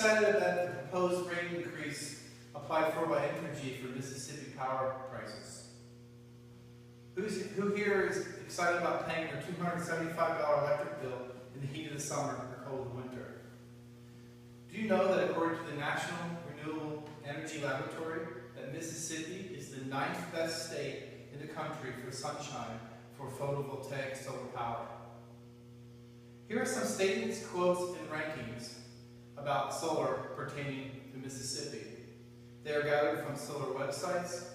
excited about the proposed rate increase applied for by Entergy for Mississippi power prices? Who here is excited about paying their $275 electric bill in the heat of the summer or cold of winter? Do you know that according to the National Renewable Energy Laboratory, that Mississippi is the 9th best state in the country for sunshine for photovoltaic solar power? Here are some statements, quotes, and rankings about solar pertaining to Mississippi. They are gathered from solar websites,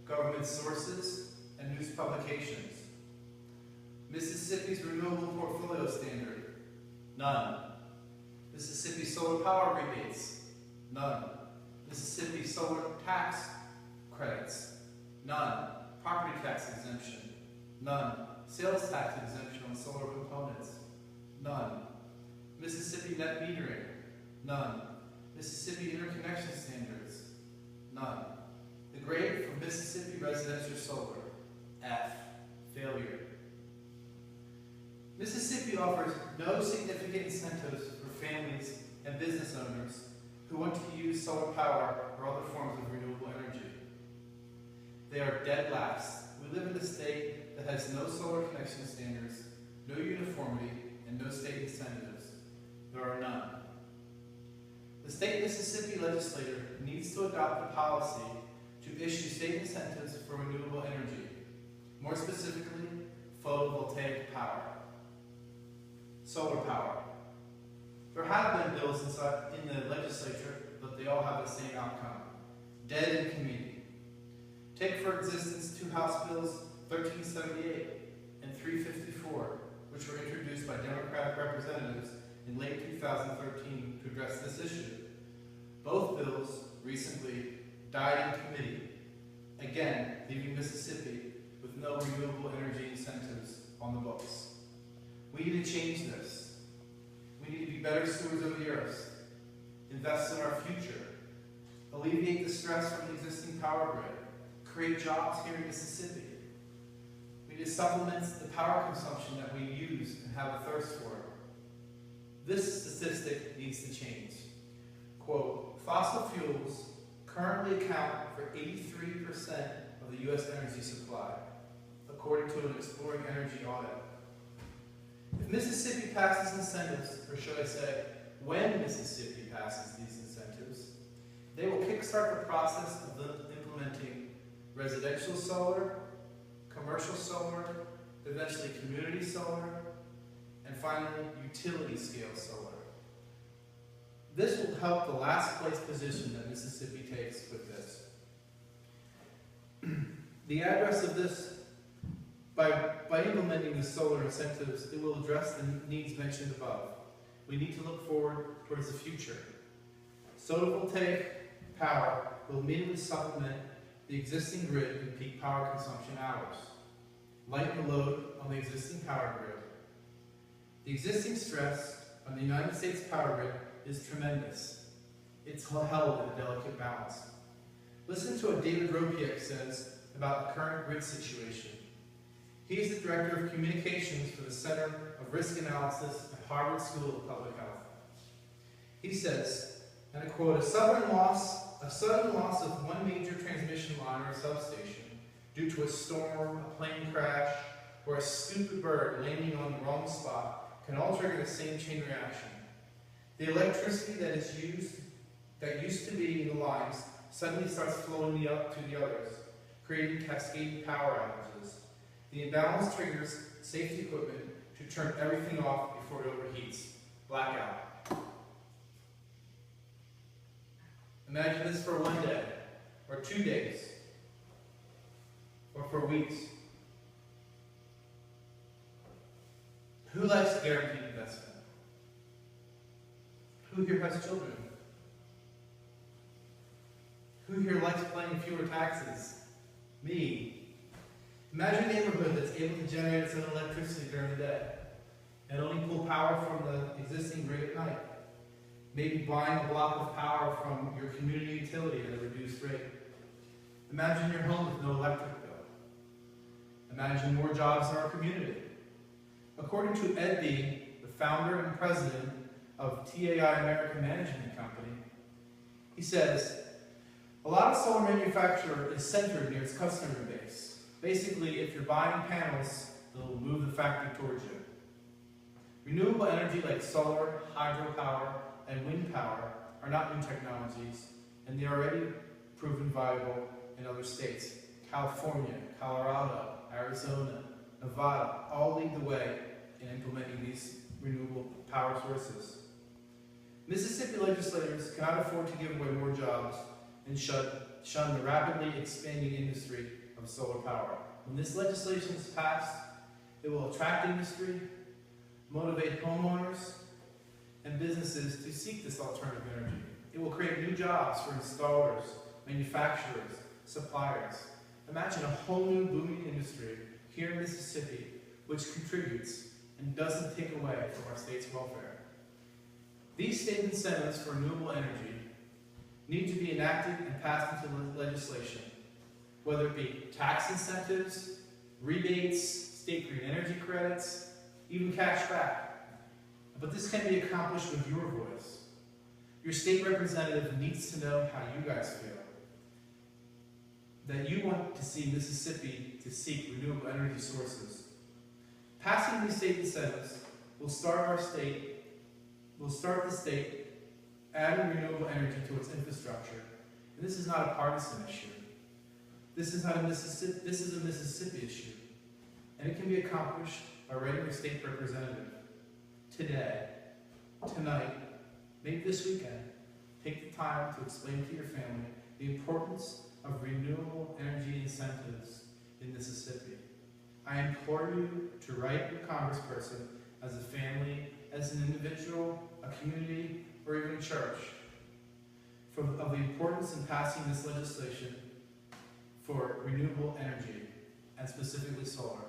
government sources, and news publications. Mississippi's renewable portfolio standard, none. Mississippi solar power rebates, none. Mississippi solar tax credits, none. Property tax exemption, none. Sales tax exemption on solar components, none. Mississippi net metering, none. Mississippi interconnection standards, none. The grade for Mississippi residential solar, F, failure. Mississippi offers no significant incentives for families and business owners who want to use solar power or other forms of renewable energy. They are dead last. We live in a state that has no solar connection standards, no uniformity, and no state incentives. There are none. The state Mississippi legislature needs to adopt a policy to issue state incentives for renewable energy, more specifically, photovoltaic power. Solar power. There have been bills in the legislature, but they all have the same outcome. Dead in committee. Take for existence two House bills, 1378 and 354, which were introduced by Democratic representatives in late 2013 to address this issue. Both bills recently died in committee, again leaving Mississippi with no renewable energy incentives on the books. We need to change this. We need to be better stewards of the earth, invest in our future, alleviate the stress from the existing power grid, create jobs here in Mississippi. We need to supplement the power consumption that we use and have a thirst for. This statistic needs to change. Quote, fossil fuels currently account for 83% of the U.S. energy supply, according to an Exploring Energy audit. If Mississippi passes incentives, or should I say, when Mississippi passes these incentives, they will kickstart the process of implementing residential solar, commercial solar, eventually community solar, and finally utility scale solar. This will help the last place position that Mississippi takes with this. The address of this, by implementing the solar incentives, it will address the needs mentioned above. We need to look forward towards the future. Photovoltaic power will immediately supplement the existing grid in peak power consumption hours, lighten the load on the existing power grid. The existing stress on the United States power grid is tremendous. It's held in a delicate balance. Listen to what David Ropiek says about the current grid situation. He is the Director of Communications for the Center of Risk Analysis at Harvard School of Public Health. He says, and I quote, a sudden loss of one major transmission line or substation due to a storm, a plane crash, or a stupid bird landing on the wrong spot can all trigger the same chain reaction. The electricity that used to be in the lines suddenly starts flowing up to the others, creating cascading power outages. The imbalance triggers safety equipment to turn everything off before it overheats. Blackout. Imagine this for 1 day, or 2 days, or for weeks. Who likes guaranteed investment? Who here has children? Who here likes paying fewer taxes? Me. Imagine a neighborhood that's able to generate its own electricity during the day and only pull power from the existing grid at night. Maybe buying a block of power from your community utility at a reduced rate. Imagine your home with no electric bill. Imagine more jobs in our community. According to Ed B., the founder and president of TAI American Management Company. He says, a lot of solar manufacture is centered near its customer base. Basically, if you're buying panels, they'll move the factory towards you. Renewable energy like solar, hydropower, and wind power are not new technologies, and they are already proven viable in other states. California, Colorado, Arizona, Nevada all lead the way in implementing these renewable power sources. Mississippi legislators cannot afford to give away more jobs and shun the rapidly expanding industry of solar power. When this legislation is passed, it will attract industry, motivate homeowners and businesses to seek this alternative energy. It will create new jobs for installers, manufacturers, suppliers. Imagine a whole new booming industry here in Mississippi which contributes and doesn't take away from our state's welfare. These state incentives for renewable energy need to be enacted and passed into legislation, whether it be tax incentives, rebates, state green energy credits, even cash back. But this can be accomplished with your voice. Your state representative needs to know how you guys feel. That you want to see Mississippi to seek renewable energy sources. Passing these state incentives will start the state adding renewable energy to its infrastructure. And this is not a partisan issue. This is a Mississippi issue. And it can be accomplished by writing your state representative today, tonight, maybe this weekend. Take the time to explain to your family the importance of renewable energy incentives in Mississippi. I implore you to write your congressperson as a family, as an individual, a community, or even a church of the importance in passing this legislation for renewable energy, and specifically solar.